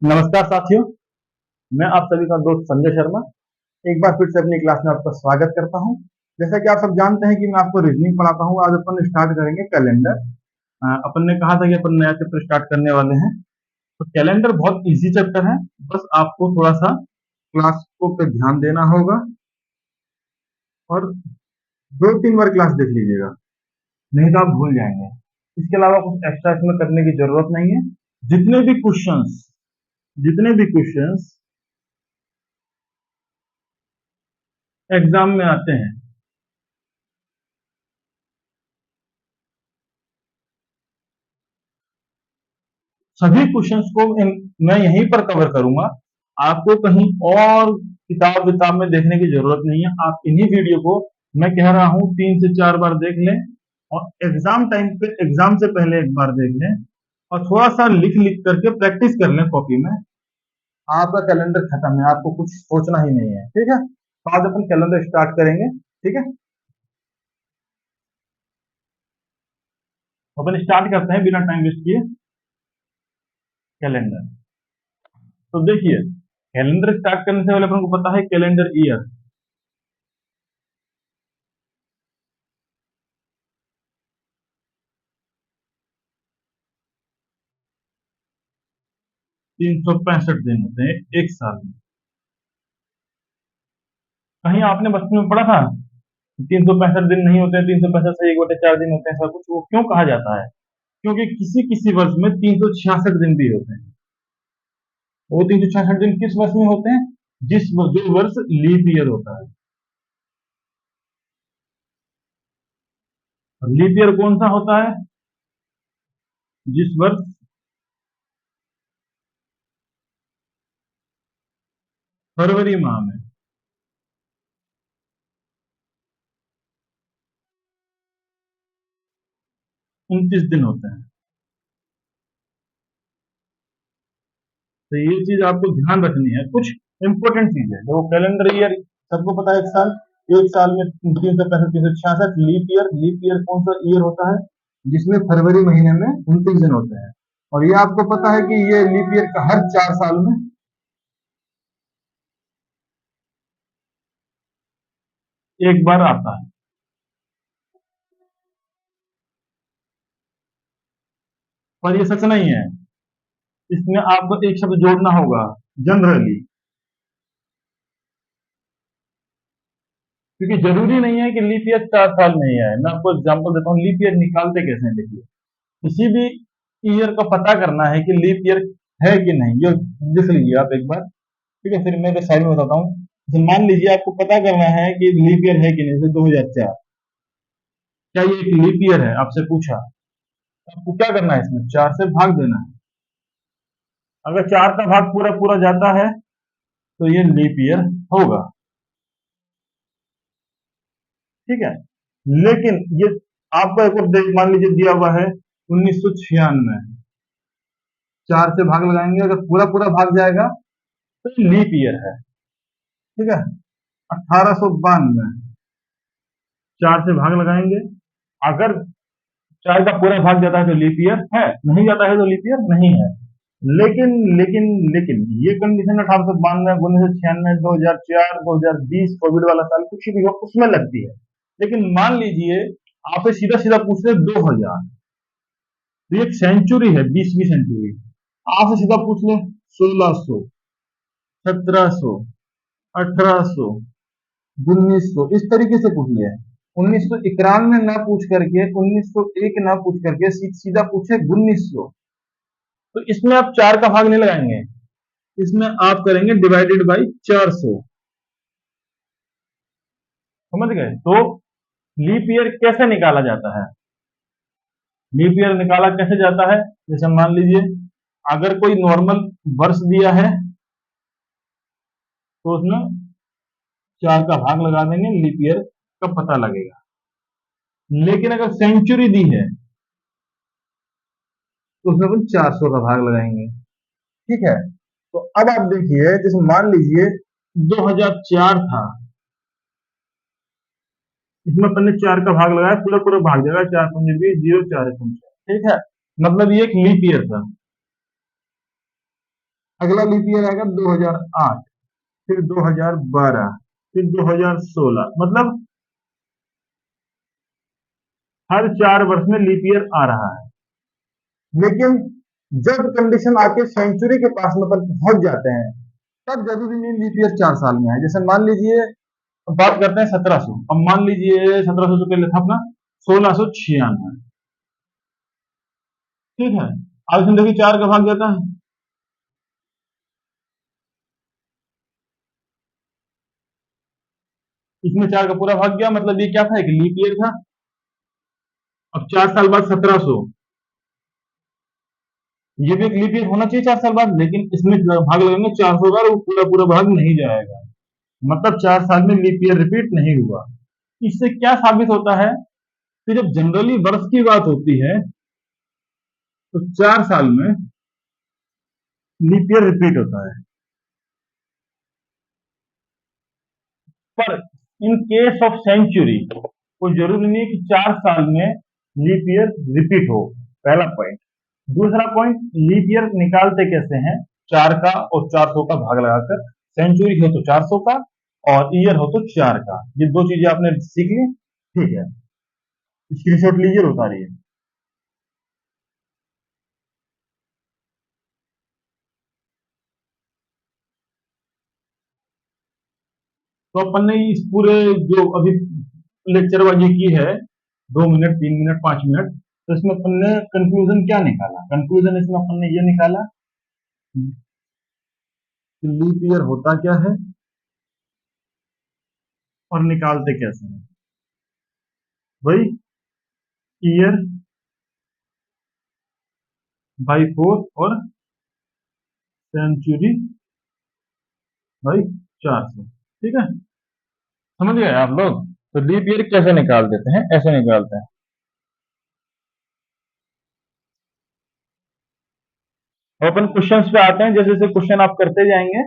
नमस्कार साथियों, मैं आप सभी का दोस्त संजय शर्मा एक बार फिर से अपनी क्लास में आपका स्वागत करता हूं। जैसा कि आप सब जानते हैं कि मैं आपको रीजनिंग पढ़ाता हूं। आज अपन स्टार्ट करेंगे कैलेंडर। अपन ने कहा था कि अपन नया चैप्टर स्टार्ट करने वाले हैं। तो कैलेंडर बहुत इजी चैप्टर है, बस आपको थोड़ा सा क्लास को पे ध्यान देना होगा और 2-3 बार क्लास देख लीजिएगा, नहीं तो आप भूल जाएंगे। इसके अलावा कुछ एक्स्ट्रा इसमें करने की जरूरत नहीं है। जितने भी क्वेश्चंस जितने भी क्वेश्चंस एग्जाम में आते हैं, सभी क्वेश्चंस को मैं यहीं पर कवर करूंगा। आपको कहीं और किताब विताब में देखने की जरूरत नहीं है। आप इन्हीं वीडियो को, मैं कह रहा हूं, 3 से 4 बार देख लें और एग्जाम टाइम पे, एग्जाम से पहले एक बार देख लें और थोड़ा सा लिख लिख करके प्रैक्टिस कर लें कॉपी में। आपका कैलेंडर खत्म है, आपको कुछ सोचना ही नहीं है। ठीक है, तो आज अपन कैलेंडर स्टार्ट करेंगे। ठीक है, तो अपन स्टार्ट करते हैं बिना टाइम वेस्ट किए कैलेंडर। तो देखिए, कैलेंडर स्टार्ट करने से पहले अपन को पता है कैलेंडर ईयर 365 दिन होते हैं एक साल में। कहीं आपने बचपन में पढ़ा था 365 दिन नहीं होते हैं, 365 से 1/4 दिन होते हैं, ऐसा कुछ? वो क्यों कहा जाता है? क्योंकि किसी किसी वर्ष में 366 दिन भी होते हैं। वो 366 दिन किस वर्ष में होते हैं? जो वर्ष लीप ईयर होता है। और लीप ईयर कौन सा होता है? जिस वर्ष फरवरी माह में 29 दिन होते हैं। तो ये चीज आपको ध्यान रखनी है, कुछ इंपॉर्टेंट चीज है। देखो, कैलेंडर ईयर सबको पता है, एक साल में 365, 366। लीप ईयर कौन सा ईयर होता है? जिसमें फरवरी महीने में 29 दिन होते हैं। और ये आपको पता है कि ये लीप ईयर का हर 4 साल में एक बार आता है। पर ये सच नहीं है, इसमें आपको एक शब्द जोड़ना होगा, जनरली। क्योंकि जरूरी नहीं है कि लीप ईयर 4 साल में ही आए। मैं आपको एग्जाम्पल देता हूँ, लीप ईयर निकालते कैसे हैं। देखिए, किसी भी ईयर का पता करना है कि लीप ईयर है कि नहीं, ये लिख लीजिए आप एक बार। ठीक है, फिर मैं तो साइड में बताता हूँ। जैसे मान लीजिए आपको पता करना है कि लीप ईयर है कि नहीं, जैसे 2004, क्या ये एक लीप ईयर है? आपसे पूछा, तो आपको क्या करना है? इसमें 4 से भाग देना है। अगर 4 का भाग पूरा पूरा जाता है तो ये लीप ईयर होगा। ठीक है, लेकिन ये आपको एक और मान लीजिए दिया हुआ है 1996, 4 से भाग लगाएंगे, अगर पूरा पूरा भाग जाएगा तो लीप ईयर है। ठीक है, 1892, 4 से भाग लगाएंगे, अगर 4 का पूरा भाग जाता है तो लीप ईयर है, नहीं जाता है तो लीप ईयर नहीं है। लेकिन लेकिन लेकिन ये कंडीशन 1892, 1996, 2004, 2020 कोविड वाला साल कुछ भी हो उसमें लगती है। लेकिन मान लीजिए आपसे सीधा सीधा पूछ रहे 2000, तो ये एक सेंचुरी है, 20वीं सेंचुरी। आपसे सीधा पूछ ले 1600, 1700, 1800, 1900, इस तरीके से पूछ लिया है। 1991 ना पूछ करके, 1901 ना पूछ करके सीधा पूछे 1900, तो इसमें आप 4 का भाग नहीं लगाएंगे, इसमें आप करेंगे डिवाइडेड बाई 400। समझ गए? तो लीप ईयर कैसे निकाला जाता है? लीप ईयर निकाला कैसे जाता है? जैसे मान लीजिए अगर कोई नॉर्मल वर्ष दिया है तो उसमें 4 का भाग लगा देंगे, लीप ईयर का पता लगेगा। लेकिन अगर सेंचुरी दी है तो उसमें अपन 400 का भाग लगाएंगे। ठीक है, तो अब आप देखिए, जैसे मान लीजिए 2004 था, इसमें अपन ने 4 का भाग लगाया, पूरा पूरा भाग जाएगा, 4×5 = 0, 4×1 = 4। ठीक है, मतलब ये एक लीप ईयर था। अगला लीप ईयर आएगा 2008, फिर 2012, फिर 2016, मतलब हर 4 वर्ष में लीप ईयर आ रहा है। लेकिन जब कंडीशन आके सेंचुरी के पास मतलब पहुंच जाते हैं, तब जरूरी नहीं लीप ईयर 4 साल में है। जैसे मान लीजिए, बात करते हैं 1700, अब मान लीजिए 1700 से पहले था अपना 1696, ठीक है। अब इसमें देखिए 4 का भाग जाता है, इसमें 4 का पूरा भाग गया, मतलब ये क्या था, एक लीप ईयर था। अब 4 साल बाद 1700, ये भी एक लीप ईयर होना चाहिए 4 साल बाद, लेकिन इसमें भाग लगेंगे 400 बार, वो पूरा पूरा भाग नहीं जाएगा, मतलब 4 साल में लीप ईयर रिपीट नहीं हुआ। इससे क्या साबित होता है कि जब जनरली वर्ष की बात होती है तो 4 साल में लीप ईयर रिपीट होता है। पर इन केस ऑफ सेंचुरी कोई जरूरी नहीं है कि 4 साल में लीप ईयर रिपीट हो, पहला पॉइंट। दूसरा पॉइंट, लीप ईयर निकालते कैसे हैं, 4 का और 400 का भाग लगाकर। सेंचुरी हो तो 400 का और ईयर हो तो 4 का, ये दो चीजें आपने सीख ली, ठीक है। स्क्रीनशॉट लीजिए, उतारिए। तो अपन ने इस पूरे जो अभी लेक्चरबाजी की है, 2 मिनट, 3 मिनट, 5 मिनट, तो इसमें अपन ने कंक्लूजन क्या निकाला, कंक्लूजन इसमें अपन ने ये निकाला कि लीप ईयर होता क्या है और निकालते कैसे हैं। भाई, ईयर बाई 4 और सेंचुरी बाई 400, ठीक है। समझ गए आप लोग। तो लीप ईयर कैसे निकाल देते हैं, ऐसे निकालते हैं। और अपन क्वेश्चंस पे आते हैं, जैसे जैसे क्वेश्चन आप करते जाएंगे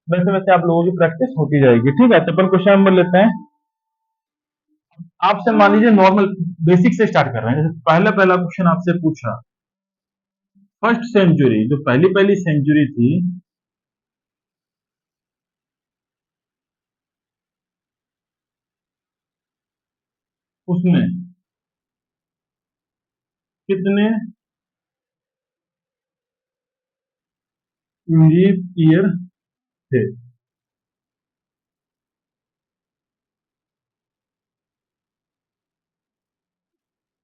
वैसे वैसे आप लोगों की प्रैक्टिस होती जाएगी, ठीक है। तो अपन क्वेश्चन नंबर लेते हैं। आपसे मान लीजिए नॉर्मल बेसिक से स्टार्ट कर रहे हैं। जैसे पहला पहला क्वेश्चन आपसे पूछा, फर्स्ट सेंचुरी, जो पहली पहली सेंचुरी थी, उसमें कितने लीप ईयर थे।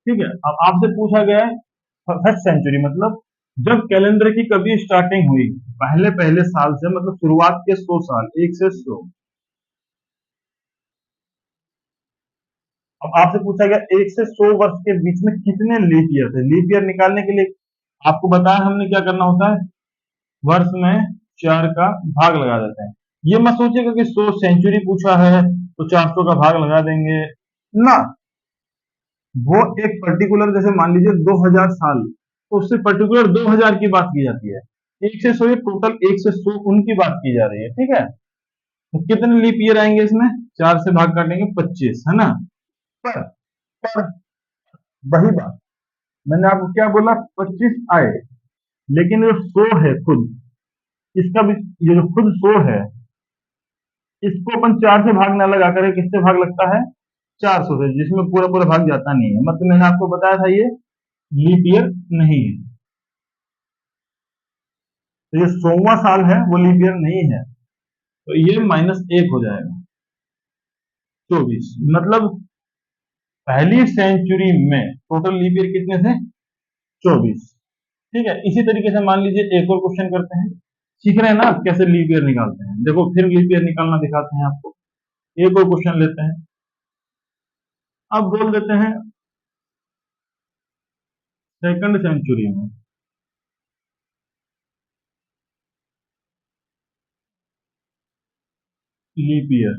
ठीक है, अब आपसे पूछा गया है फर्स्ट सेंचुरी, मतलब जब कैलेंडर की कभी स्टार्टिंग हुई, पहले पहले साल से, मतलब शुरुआत के 100 साल, 1 से 100। अब आपसे पूछा गया 1 से 100 वर्ष के बीच में कितने लीप ईयर थे। लीप ईयर निकालने के लिए आपको बताया हमने क्या करना होता है, वर्ष में 4 का भाग लगा देते हैं। ये मत सोचिएगा कि 100 सेंचुरी पूछा है तो 400 का भाग लगा देंगे ना। वो एक पर्टिकुलर, जैसे मान लीजिए 2000 साल, तो उससे पर्टिकुलर 2000 की बात की जाती है। 1 से 100, ये टोटल 1 से 100 उनकी बात की जा रही है, ठीक है। तो कितने लीप ईयर आएंगे इसमें, 4 से भाग काटेंगे 25, है ना। पर पर वही बात, मैंने आपको क्या बोला, 25 आए, लेकिन जो 100 है खुद, इसका भी, ये जो खुद 100 है, इसको अपन 4 से भाग ना लगा कर किससे भाग लगता है, 400 से, जिसमें पूरा पूरा भाग जाता नहीं है। मतलब मैंने आपको बताया था ये लीप ईयर नहीं है। तो ये 100वां साल है, वो लीप ईयर नहीं है, तो ये -1 हो जाएगा, 24। मतलब पहली सेंचुरी में टोटल लीप ईयर कितने थे, 24, ठीक है। इसी तरीके से मान लीजिए एक और क्वेश्चन करते हैं। सीख रहे हैं ना कैसे लीप ईयर निकालते हैं, देखो फिर लीप ईयर निकालना दिखाते हैं आपको। एक और क्वेश्चन लेते हैं, अब बोल देते हैं सेकंड सेंचुरी में लीप ईयर,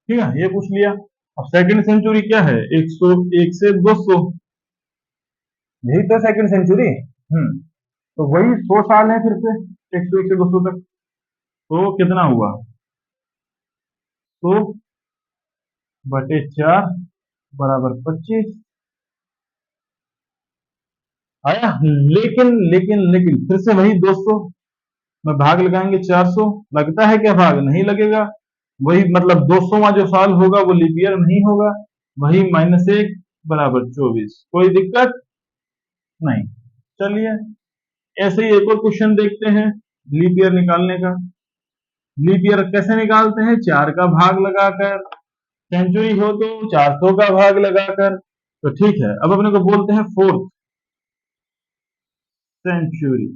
ठीक है, ये पूछ लिया। अब सेकंड सेंचुरी क्या है, 101 से 200, यही तो सेकंड सेंचुरी। तो वही 100 साल है फिर से, 101 से 200 तक। तो कितना हुआ, 100/4 = 25। आया। लेकिन लेकिन लेकिन फिर से वही 200 में भाग लगाएंगे 400, लगता है क्या भाग नहीं लगेगा। वही मतलब 200वां जो साल होगा वो लीप ईयर नहीं होगा। वही -1 बराबर 24, कोई दिक्कत नहीं। चलिए ऐसे ही एक और क्वेश्चन देखते हैं लीप ईयर निकालने का। लीप ईयर कैसे निकालते हैं, 4 का भाग लगाकर। सेंचुरी हो तो 400 का भाग लगाकर। तो ठीक है, अब अपने को बोलते हैं फोर्थ सेंचुरी।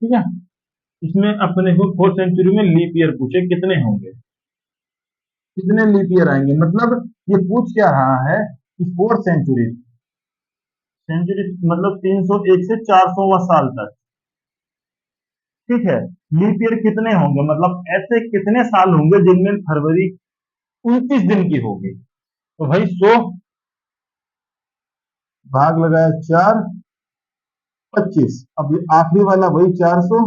ठीक है, इसमें अपने को फोर्थ सेंचुरी में लीप ईयर पूछे कितने होंगे, कितने लीप ईयर आएंगे। मतलब ये पूछ क्या रहा है कि फोर्थ सेंचुरी, सेंचुरी मतलब 301 से 400वां साल तक। ठीक है, लीप ईयर कितने होंगे, मतलब ऐसे कितने साल होंगे जिनमें फरवरी 29 दिन की होगी। तो भाई 100 भाग लगाया 4, 25। अब ये आखिरी वाला वही 400,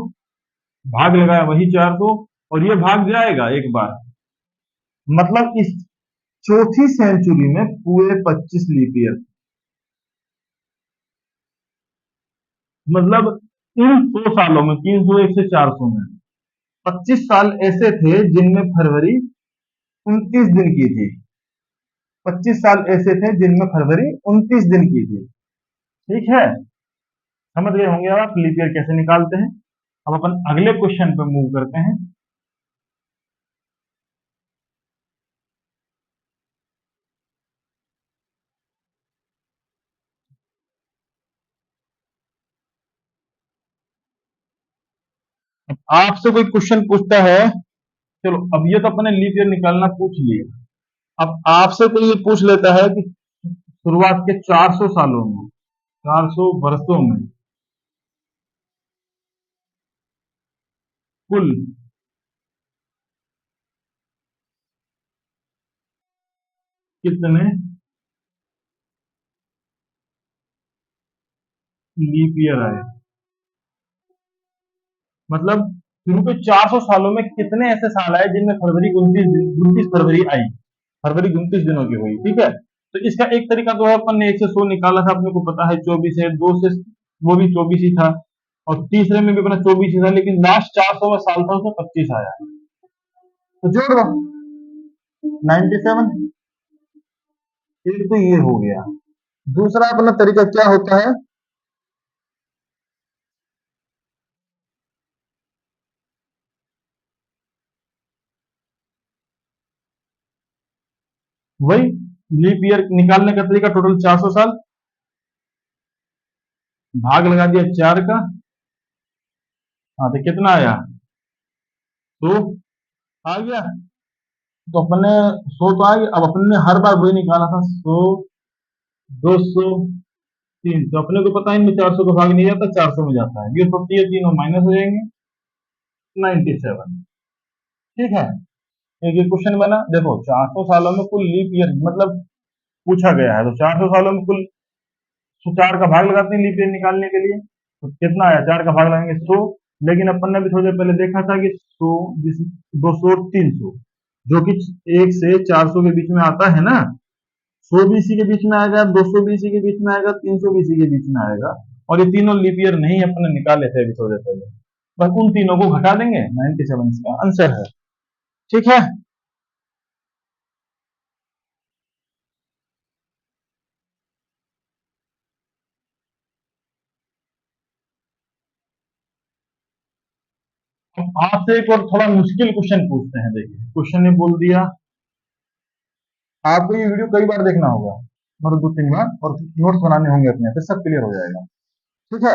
भाग लगाया वही 400, और ये भाग जाएगा एक बार। मतलब इस चौथी सेंचुरी में पूरे 25 लीप ईयर। मतलब इन 100 सालों में 301 से 400 में 25 साल ऐसे थे जिनमें फरवरी 29 दिन की थी। 25 साल ऐसे थे जिनमें फरवरी 29 दिन की थी। ठीक है, समझ गए होंगे अब आप लीप ईयर कैसे निकालते हैं। अब अपन अगले क्वेश्चन पे मूव करते हैं। आपसे कोई क्वेश्चन पूछता है, चलो अब ये तो अपने लीप ईयर निकालना पूछ लिया। अब आपसे कोई ये पूछ लेता है कि शुरुआत के 400 सालों में, 400 वर्षों में कुल कितने लीप ईयर आए। मतलब शुरू के 400 सालों में कितने ऐसे साल आए जिनमें फरवरी 29 फरवरी आई, फरवरी 29 दिनों की हुई। ठीक है, तो इसका एक तरीका तो है, अपन ने 100 निकाला था, अपने को पता है 24 है, 2 से वो भी 24 ही था, और तीसरे में भी अपना 24 ही था, लेकिन लास्ट 400 साल था उसमें 25 आया। तो जोड़ दो 97। एक तो ये हो गया। दूसरा अपना तरीका क्या होता है, वही लीप ईयर निकालने का तरीका, टोटल 400 साल, भाग लगा दिया 4 का। हाँ तो कितना आया, तो आ गया। तो अपने 100 तो आ गया। अब अपने ने हर बार वही निकाला था, 100, 200, 3, तो अपने को पता है इनमें 400 का भाग नहीं जाता, 400 में जाता है। ये 50 है, तीनों माइनस हो जाएंगे, 97। ठीक है, एक ये क्वेश्चन बना। देखो 400 सालों में कुल लीप ईयर मतलब पूछा गया है, तो 400 सालों में कुल, तो 4 का भाग लगाते हैं लीप ईयर निकालने के लिए। तो कितना आया, 4 का भाग लगाएंगे 100। लेकिन अपन ने भी थोड़ी देर पहले देखा था कि 100, 200, 300, जो कि 1 से 400 के बीच में आता है ना। 100 भी इसी के बीच में आएगा, 200 भी इसी के बीच में आएगा, 300 भी इसी के बीच में आएगा। और ये तीनों लीप ईयर नहीं अपने निकाले थे अभी थोड़ी देर पहले, बस उन तीनों को घटा देंगे, 97 इसका आंसर है। ठीक है, आपसे एक और थोड़ा मुश्किल क्वेश्चन पूछते हैं। देखिए क्वेश्चन ने बोल दिया, आपको ये वीडियो कई बार देखना होगा, मतलब 2-3 बार, और नोट्स बनाने होंगे अपने, फिर सब क्लियर हो जाएगा। ठीक है,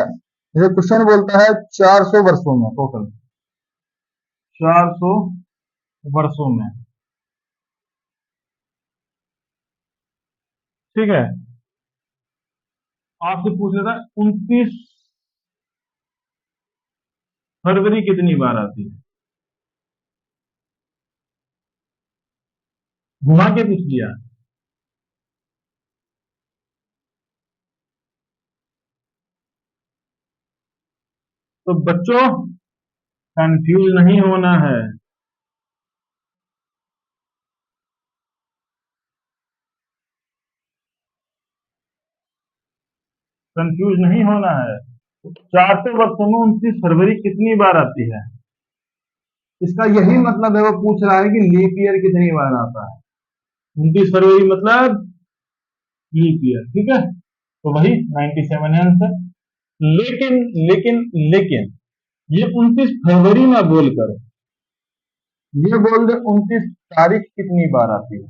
ये क्वेश्चन बोलता है 400 वर्षों में, टोटल 400 वर्षों में। ठीक है, आपसे पूछ लेता है 29 फरवरी कितनी बार आती है, घुमा के पूछ लिया। तो बच्चों कंफ्यूज नहीं होना है। कंफ्यूज नहीं होना है। 400 वर्षों में 29 फरवरी कितनी बार आती है? इसका यही मतलब है, वो पूछ रहा है कि लीप ईयर कितनी बार आता है। 29 फरवरी मतलब लीप ईयर, ठीक है। तो वही 97 है आंसर। लेकिन लेकिन लेकिन ये 29 फरवरी ना बोलकर ये बोल दे 29 तारीख कितनी बार आती है।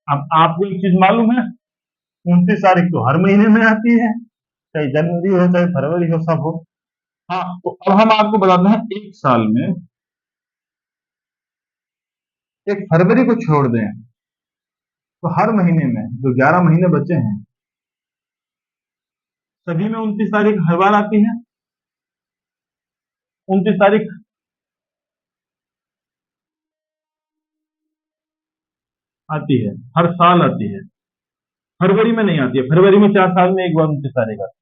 अब आपको एक चीज मालूम है, 29 तारीख तो हर महीने में आती है, चाहे जनवरी हो चाहे फरवरी हो, सब हो। हाँ, तो अब हम आपको बताते हैं एक साल में, एक फरवरी को छोड़ दें तो हर महीने में जो 11 महीने बचे हैं सभी में 29 तारीख हर बार आती है। 29 तारीख आती है, हर साल आती है। फरवरी में नहीं आती है, फरवरी में 4 साल में एक बार 29 तारीख आती है।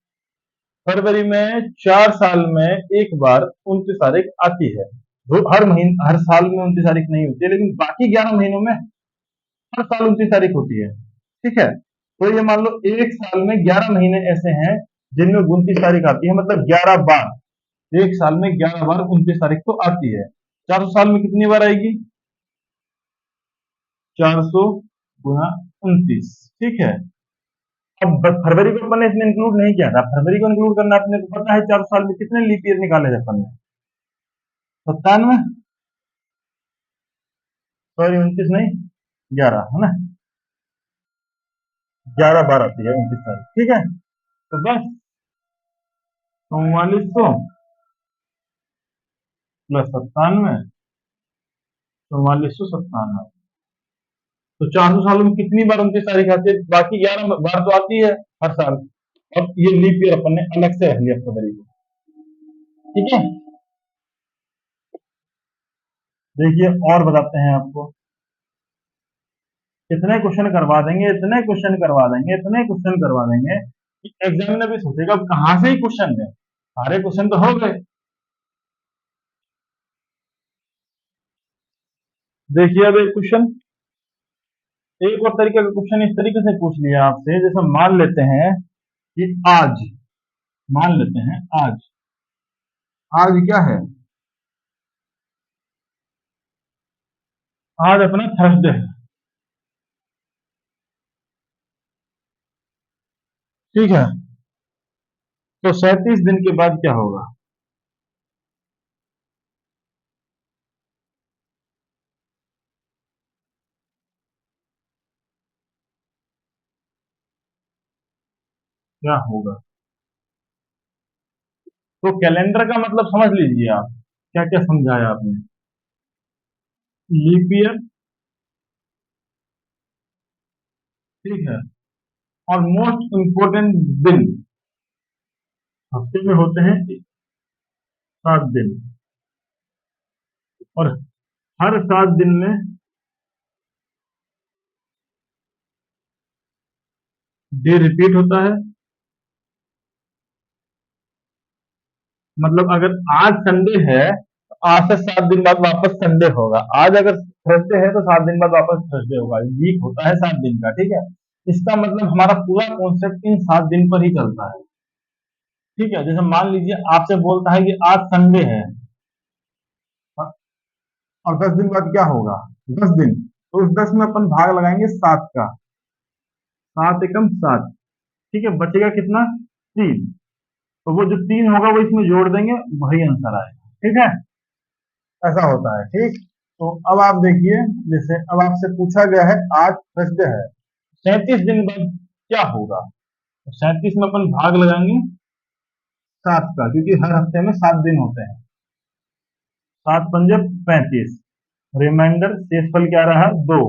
फरवरी में 4 साल में एक बार 29 तारीख आती है। जो हर महीने हर साल में 29 तारीख नहीं होती है, लेकिन बाकी 11 महीनों में हर साल 29 तारीख होती है। ठीक है, तो ये मान लो एक साल में 11 महीने ऐसे हैं जिनमें 29 तारीख आती है, मतलब 11 बार। एक साल में 11 बार 29 तारीख तो आती है। 400 साल में कितनी बार आएगी? 400 गुना 29, ठीक है। अब फरवरी को अपन ने इसमें इंक्लूड नहीं किया था, फरवरी को इंक्लूड करना अपने को पता है। 400 साल में कितने लीप ईयर निकाले थे अपन ने? 97, सॉरी 29 नहीं, 11 है ना। 11 बार आती है 29 तारीख, ठीक है। तो बस 4400 प्लस 97, 4497। तो 400 सालों में कितनी बार 29 तारीख आती है? बाकी 11 बार तो आती है हर साल। अब ये लीप ईयर अपन ने अलग से रख लिया फरवरी को, ठीक है। देखिए और बताते हैं आपको, इतने क्वेश्चन करवा देंगे, इतने क्वेश्चन करवा देंगे, इतने क्वेश्चन करवा देंगे कि एग्जामिनर भी सोचेगा अब कहां से ही क्वेश्चन दें, सारे क्वेश्चन तो हो गए। देखिए अब एक क्वेश्चन, एक और तरीके का क्वेश्चन इस तरीके से पूछ लिया आपसे, जैसे मान लेते हैं कि आज, मान लेते हैं आज, आज क्या है? आज अपना थर्सडे है, ठीक है। तो 37 दिन के बाद क्या होगा? क्या होगा? तो कैलेंडर का मतलब समझ लीजिए आप, क्या क्या समझाया आपने। लीप ईयर, ठीक है, और मोस्ट इंपोर्टेंट दिन, हफ्ते में होते हैं 7 दिन, और हर 7 दिन में डे रिपीट होता है। मतलब अगर आज संडे है तो आज से 7 दिन बाद वापस संडे होगा। आज अगर थर्सडे है तो 7 दिन बाद वापस थर्सडे होगा। वीक होता है 7 दिन का, ठीक है। इसका मतलब हमारा पूरा कॉन्सेप्ट इन 7 दिन पर ही चलता है, ठीक है। जैसे मान लीजिए आपसे बोलता है कि आज संडे है, और 10 दिन बाद क्या होगा? 10 दिन, तो उस 10 में अपन भाग लगाएंगे 7 का, 7 एकम 7, ठीक है। बचेगा कितना? 3। तो वो जो 3 होगा वो इसमें जोड़ देंगे, वही आंसर आएगा, ठीक है। ऐसा होता है, ठीक। तो अब आप देखिए, जैसे अब आपसे पूछा गया है आज थर्सडे है, 37 दिन बाद क्या होगा? तो 37 में अपन भाग लगाएंगे 7 का, क्योंकि हर हफ्ते में 7 दिन होते हैं। 7 पंजे 35, रिमाइंडर शेषफल क्या रहा? 2।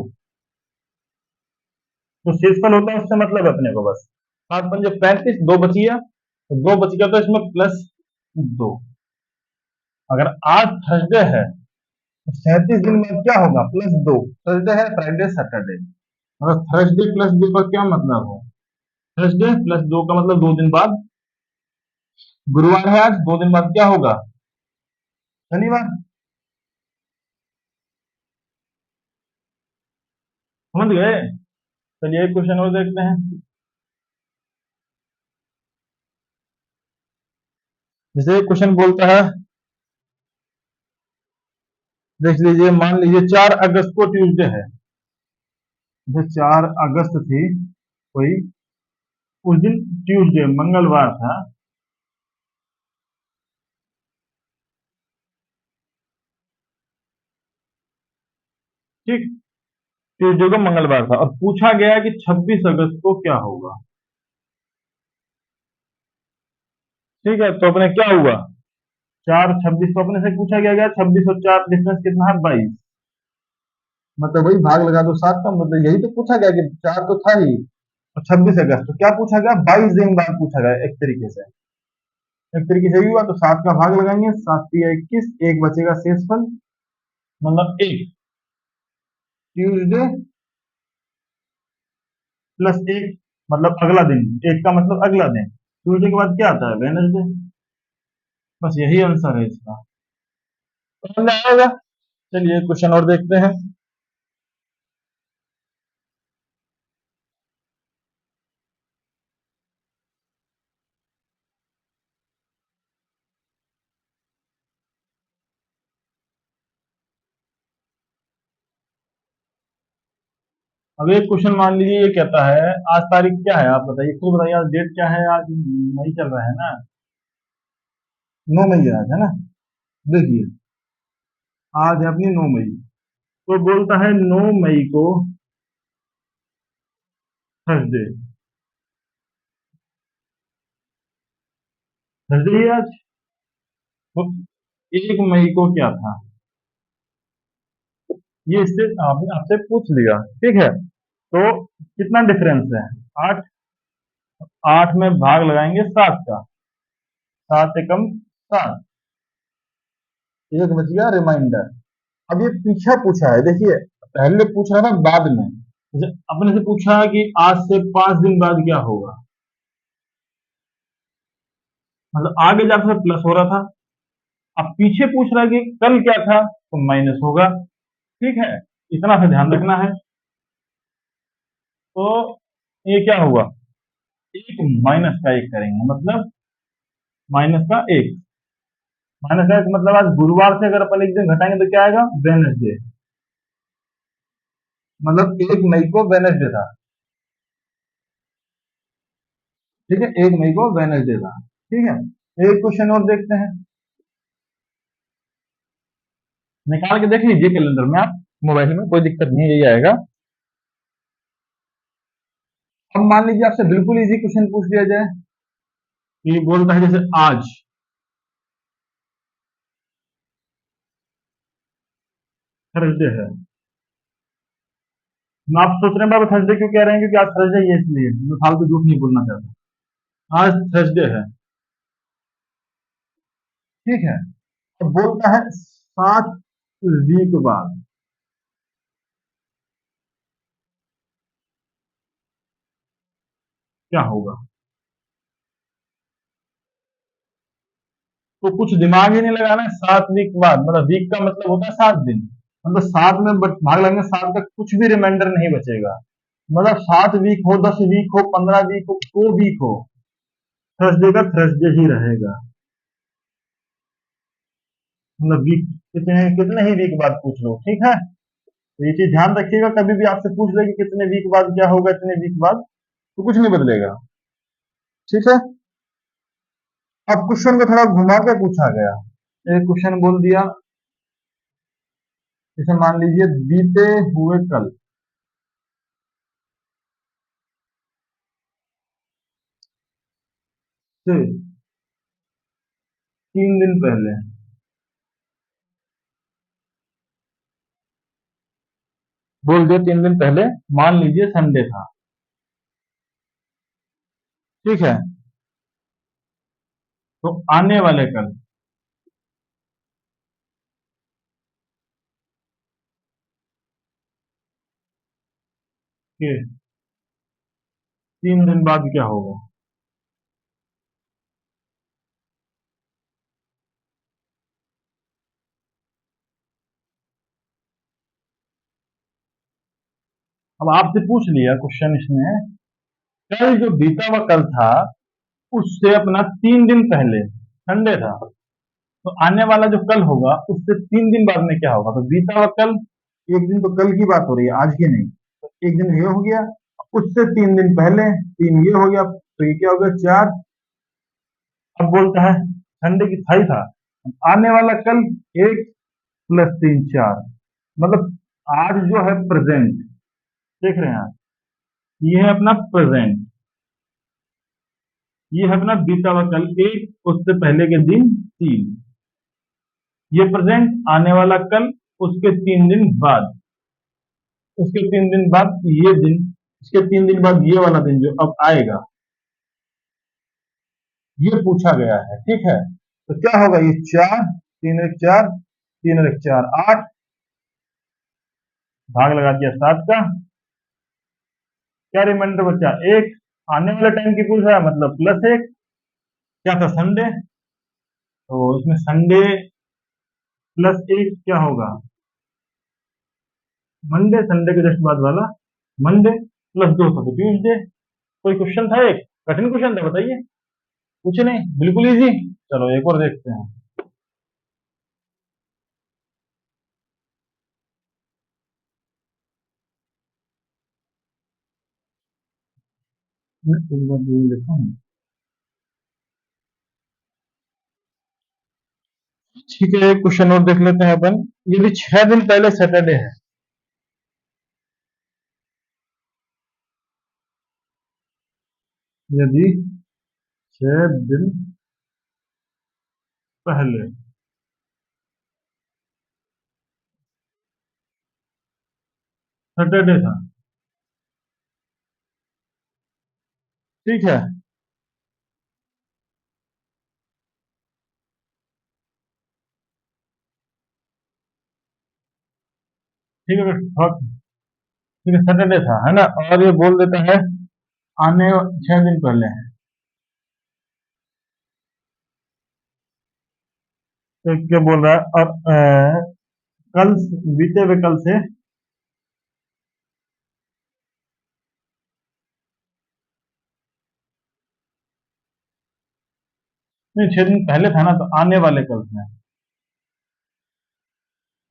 तो शेषफल होता है उससे मतलब है अपने को बस। 7 पंजे 35, 2 बच गया, तो 2 बच गया तो इसमें +2। अगर आज थर्सडे है तो 37 दिन में क्या होगा? +2। थर्सडे है, फ्राइडे, सैटरडे, मतलब थर्सडे +2 का क्या मतलब है? थर्सडे +2 का मतलब 2 दिन बाद गुरुवार है, आज 2 दिन बाद क्या होगा? शनिवार। समझ गए? चलिए एक क्वेश्चन और देखते हैं। जैसे क्वेश्चन बोलता है, देख लीजिए, मान लीजिए 4 अगस्त को ट्यूसडे है। जो 4 अगस्त थी कोई, उस दिन ट्यूसडे मंगलवार था। ठीक, ट्यूसडे को मंगलवार था, और पूछा गया कि 26 अगस्त को क्या होगा। ठीक है, तो अपने क्या हुआ, 4 26 तो अपने से पूछा गया 26 और 4 डिफरेंस कितना है, 22। मतलब वही भाग लगा दो 7 का, मतलब यही तो पूछा गया कि 4 तो था ही, और 26 अगस्त तो क्या पूछा गया, 22 दिन बाद पूछा गया। एक तरीके से ही हुआ, तो 7 का भाग लगाएंगे, 7 × 21, एक बचेगा शेषफल, मतलब 1। ट्यूसडे +1, मतलब अगला दिन। एक का मतलब अगला दिन, ट्यूसडे के बाद क्या आता है, वेडनेसडे। बस यही आंसर है इसका, समझ में आएगा। चलिए क्वेश्चन और देखते हैं। अब एक क्वेश्चन मान लीजिए, ये कहता है, आज तारीख क्या है, आप बताइए, खुद बताइए, आज डेट क्या है, आज मई चल रहा है ना, 9 मई आज है ना। देखिए, आज है अपनी 9 मई, तो बोलता है 9 मई को थर्सडे। थर्सडे ही है आज। तो 1 मई को क्या था, ये इससे आपने आपसे पूछ लिया। ठीक है, तो कितना डिफरेंस है, 8। 8 में भाग लगाएंगे 7 का, 7 × 7, एक बच गया रिमाइंडर। अब ये पीछा पूछा है, देखिए, पहले पूछ रहा था बाद में, जैसे अपने से पूछा कि आज से 5 दिन बाद क्या होगा, मतलब आगे जाकर प्लस हो रहा था। अब पीछे पूछ रहा है कि कल क्या था, तो माइनस होगा। ठीक है, इतना सा ध्यान रखना है। तो ये क्या हुआ, एक माइनस का एक करेंगे, मतलब -1। -1 मतलब आज गुरुवार से अगर अपन एक दिन घटाएंगे तो क्या आएगा, वेनसडे। मतलब 1 मई को वेनसडे था। ठीक है, 1 मई को वेनसडे था। ठीक है, एक क्वेश्चन और देखते हैं। निकाल के देख लीजिए कैलेंडर में आप, मोबाइल में, कोई दिक्कत नहीं है, यही आएगा। अब मान लीजिए आपसे बिल्कुल इजी क्वेश्चन पूछ लिया जाए, ये बोलता है जैसे आज थर्सडे है। मैं आप सोच रहे हैं बाबा थर्सडे क्यों कह रहे हैं, क्योंकि आज थर्सडे है, इसलिए मैं फालतू झूठ नहीं बोलना चाहता। आज थर्सडे है। ठीक है, अब बोलता है 7 वीक बाद क्या होगा। तो कुछ दिमाग ही नहीं लगाना है, 7 वीक बाद, मतलब वीक का मतलब होता है 7 दिन, मतलब 7 में भाग लगेंगे 7 का, कुछ भी रिमाइंडर नहीं बचेगा। मतलब 7 वीक हो, 10 वीक हो, 15 वीक हो, को वीक हो, थर्सडे का थर्सडे ही रहेगा। मतलब वीक, कितने कितने ही वीक बाद पूछ लो। ठीक है, तो ये चीज ध्यान रखिएगा, कभी भी आपसे पूछ ले कि कितने वीक बाद क्या होगा, इतने वीक बाद, तो कुछ नहीं बदलेगा। ठीक है, अब क्वेश्चन को थोड़ा घुमा के पूछा गया। एक क्वेश्चन बोल दिया, जैसे मान लीजिए, बीते हुए कल से 3 दिन पहले, बोल दिया 3 दिन पहले, मान लीजिए संडे था। ठीक है, तो आने वाले कल के 3 दिन बाद क्या होगा। अब आपसे पूछ लिया क्वेश्चन इसने, कल जो बीता हुआ कल था उससे अपना 3 दिन पहले संडे था, तो आने वाला जो कल होगा उससे 3 दिन बाद में क्या होगा? तो बीता हुआ कल, एक दिन तो कल की बात हो रही है, आज की नहीं, तो एक दिन ये हो गया, उससे 3 दिन पहले, तीन ये हो गया, तो ये क्या हो गया? 4। अब बोलता है संडे की थाई था, आने वाला कल 1 + 3 4, मतलब आज जो है प्रेजेंट, देख रहे हैं आप, ये है अपना प्रेजेंट, ये है अपना बीता हुआ कल 1, उससे पहले के दिन 3, ये प्रेजेंट, आने वाला कल, उसके 3 दिन बाद, उसके 3 दिन बाद ये दिन, इसके 3 दिन बाद ये वाला दिन जो अब आएगा, ये पूछा गया है। ठीक है, तो क्या होगा? ये 4, 3 1 4, 3 1 4 8, भाग लगा दिया 7 का, क्या रिमाइंडर बचा? 1, आने वाले टाइम की पूछ रहा है मतलब +1, क्या था? संडे, तो इसमें संडे +1 क्या होगा? मंडे, संडे के जस्ट बाद वाला मंडे, +2 था तो ट्यूसडे। कोई क्वेश्चन था? एक कठिन क्वेश्चन था, बताइए। कुछ नहीं, बिल्कुल इजी। चलो एक और देखते हैं। मैं एक बार देख लेता हूँ। ठीक है, एक क्वेश्चन और देख लेते हैं अपन। यदि 6 दिन पहले सैटरडे है, यदि 6 दिन पहले सैटरडे था, ठीक है, ठीक है, ठीक है, सैटरडे था, है ना, और ये बोल देता है आने 6 दिन पहले है, तो क्या बोल रहा है? और कल, बीते हुए कल से, नहीं 6 दिन पहले था ना, तो आने वाले कल से,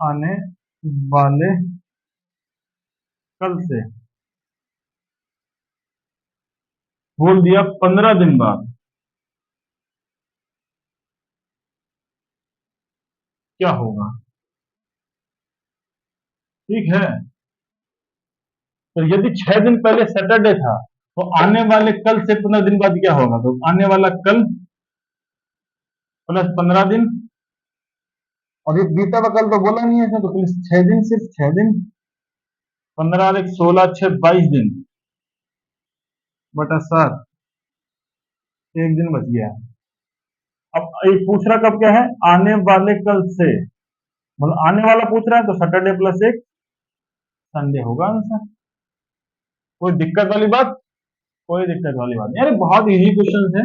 आने वाले कल से बोल दिया 15 दिन बाद क्या होगा? ठीक है, तो यदि 6 दिन पहले सैटरडे था, तो आने वाले कल से 15 दिन बाद क्या होगा? तो आने वाला कल +15 दिन, और ये बीता हुआ कल तो बोला नहीं है इसने, तो प्लस 6 दिन, सिर्फ 6 दिन, 15 और 1 16 6 22 दिन बटा 7, एक दिन बच गया। अब ये पूछ रहा कब क्या है? आने वाले कल से, मतलब आने वाला पूछ रहा है, तो सैटरडे +1 संडे होगा आंसर। कोई दिक्कत वाली बात? कोई दिक्कत वाली बात नहीं, अरे बहुत इजी क्वेश्चन है।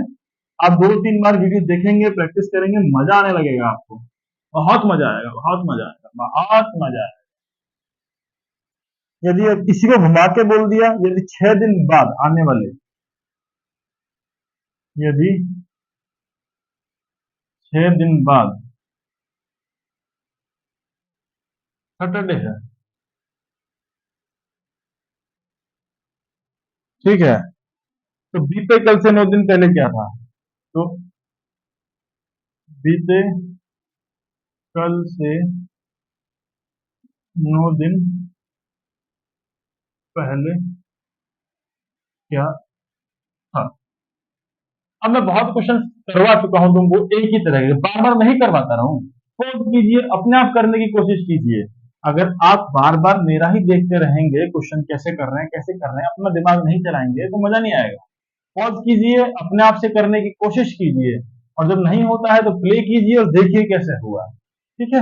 आप 2-3 बार वीडियो देखेंगे, प्रैक्टिस करेंगे, मजा आने लगेगा आपको, बहुत मजा आएगा, बहुत मजा आएगा, बहुत मजा आएगा। यदि किसी को घुमा के बोल दिया, यदि 6 दिन बाद आने वाले, यदि 6 दिन बाद सैटरडे है, ठीक है, तो बीते कल से 9 दिन पहले क्या था? तो बीते कल से 9 दिन पहले क्या था? अब मैं बहुत क्वेश्चन करवा चुका हूं तुमको एक ही तरह के, बार बार नहीं करवाता रहूं। खोज कीजिए, अपने आप करने की कोशिश कीजिए। अगर आप बार बार मेरा ही देखते रहेंगे क्वेश्चन कैसे कर रहे हैं, कैसे कर रहे हैं, अपना दिमाग नहीं चलाएंगे तो मजा नहीं आएगा। पॉज कीजिए, अपने आप से करने की कोशिश कीजिए, और जब नहीं होता है तो प्ले कीजिए और देखिए कैसे हुआ। ठीक है,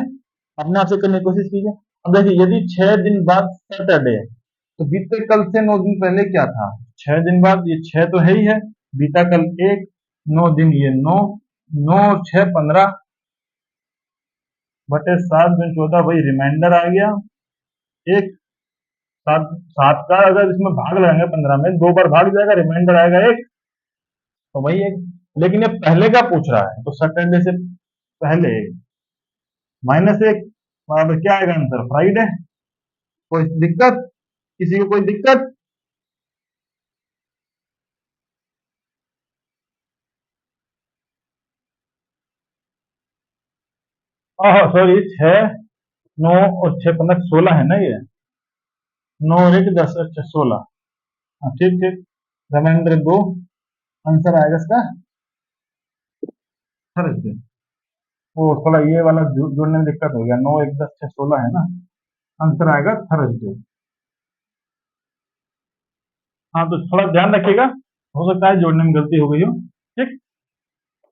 अपने आप से करने की कोशिश कीजिए। अब देखिए, यदि 6 दिन बाद सैटरडे, तो बीते कल से 9 दिन पहले क्या था? 6 दिन बाद, ये 6 तो है ही है, बीता कल 1, 9 दिन ये 9, 9 और 6 15 बटे 7 दूनी 14, वही रिमाइंडर आ गया 1, सात सात का अगर इसमें भाग लगाएंगे 15 में, 2 बार भाग जाएगा, रिमाइंडर आएगा एक, तो वही एक। लेकिन ये पहले का पूछ रहा है, तो सैटरडे से पहले -1 बराबर क्या आएगा आंसर? फ्राइडे। कोई दिक्कत? किसी को कोई दिक्कत? ओह सॉरी, 6 9 और 6 15 16 है ना ये। 9 और 1 10, अच्छा 16। हाँ ठीक ठीक, रिमाइंडर 2, आंसर आएगा इसका थर्सडे। वो थोड़ा ये वाला जोड़ने में दिक्कत हो गया, 9 1 10 6 16 है ना, आंसर आएगा थर्सडे। हाँ तो थोड़ा ध्यान रखिएगा, हो सकता है जोड़ने में गलती हो गई हो। ठीक,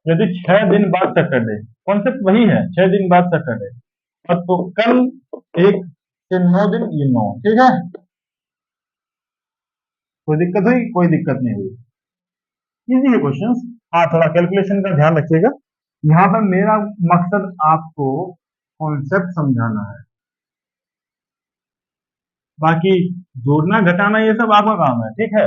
यदि 6 दिन बाद सैटरडे, कॉन्सेप्ट वही है, 6 दिन बाद सैटरडे, और तो कल 1 से 9 दिन, ये 9, ठीक है। कोई दिक्कत हुई? कोई दिक्कत नहीं हुई, इजी है क्वेश्चन। हाँ थोड़ा कैलकुलेशन का ध्यान रखिएगा। यहाँ पर मेरा मकसद आपको कॉन्सेप्ट समझाना है, बाकी जोड़ना घटाना ये सब आपका काम है, ठीक है।